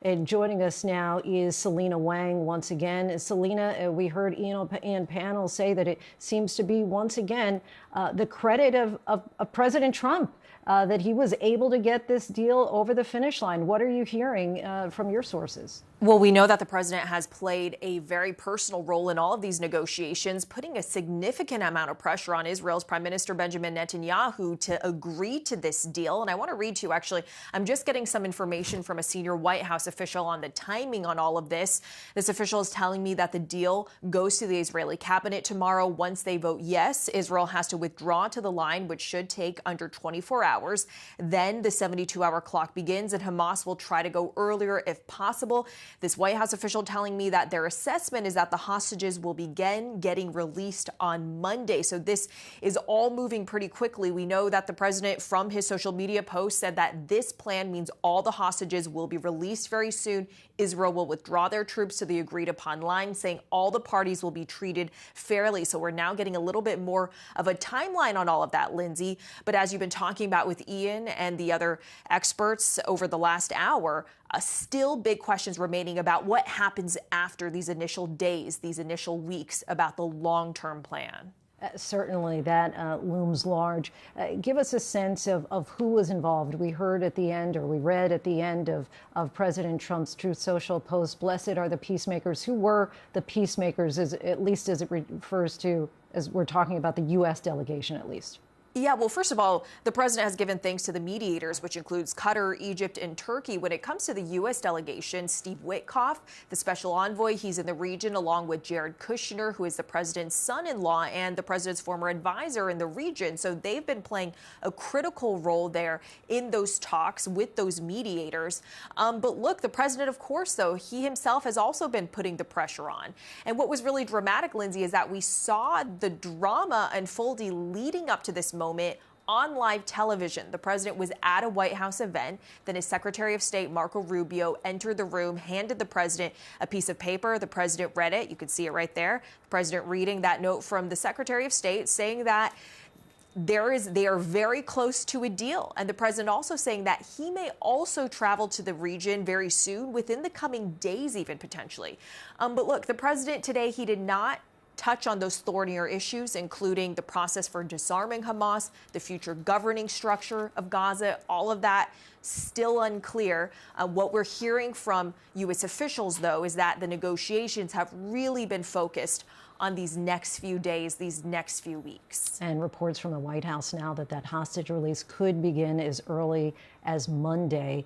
And joining us now is Selina Wang once again. Selina, we heard Ian Panel say that it seems to be once again the credit of President Trump that he was able to get this deal over the finish line. What are you hearing from your sources? Well, we know that the president has played a very personal role in all of these negotiations, putting a significant amount of pressure on Israel's Prime Minister Benjamin Netanyahu to agree to this deal. And I want to read to you, actually, I'm just getting some information from a senior White House official on the timing on all of this. This official is telling me that the deal goes to the Israeli cabinet tomorrow. Once they vote yes, Israel has to withdraw to the line, which should take under 24 hours. Then the 72-hour clock begins, and Hamas will try to go earlier if possible. This White House official telling me that their assessment is that the hostages will begin getting released on Monday. So this is all moving pretty quickly. We know that the president, from his social media post, said that this plan means all the hostages will be released very soon. Israel will withdraw their troops to the agreed upon line, saying all the parties will be treated fairly. So we're now getting a little bit more of a timeline on all of that, Lindsay. But as you've been talking about with Ian and the other experts over the last hour, still big questions remaining about what happens after these initial days, these initial weeks, about the long-term plan. Certainly, that looms large. Give us a sense of who was involved. We heard at the end, or we read at the end of President Trump's Truth Social post, "Blessed are the peacemakers." Who were the peacemakers, at least as it refers to, as we're talking about the U.S. delegation, at least? Yeah, well, first of all, the president has given thanks to the mediators, which includes Qatar, Egypt, and Turkey. When it comes to the U.S. delegation, Steve Witkoff, the special envoy, he's in the region, along with Jared Kushner, who is the president's son-in-law and the president's former advisor in the region. So they've been playing a critical role there in those talks with those mediators. But look, the president, of course, though, he himself has also been putting the pressure on. And what was really dramatic, Lindsay, is that we saw the drama unfolding leading up to this moment on live television. The president was at a White House event. Then his Secretary of State, Marco Rubio, entered the room, handed the president a piece of paper. The president read it. You can see it right there. The president reading that note from the Secretary of State saying that they are very close to a deal. And the president also saying that he may also travel to the region very soon, within the coming days even, potentially. But look, the president today, he did not touch on those thornier issues, including the process for disarming Hamas, the future governing structure of Gaza. All of that still unclear. What we're hearing from U.S. officials, though, is that the negotiations have really been focused on these next few days, these next few weeks. And reports from the White House now that hostage release could begin as early as Monday.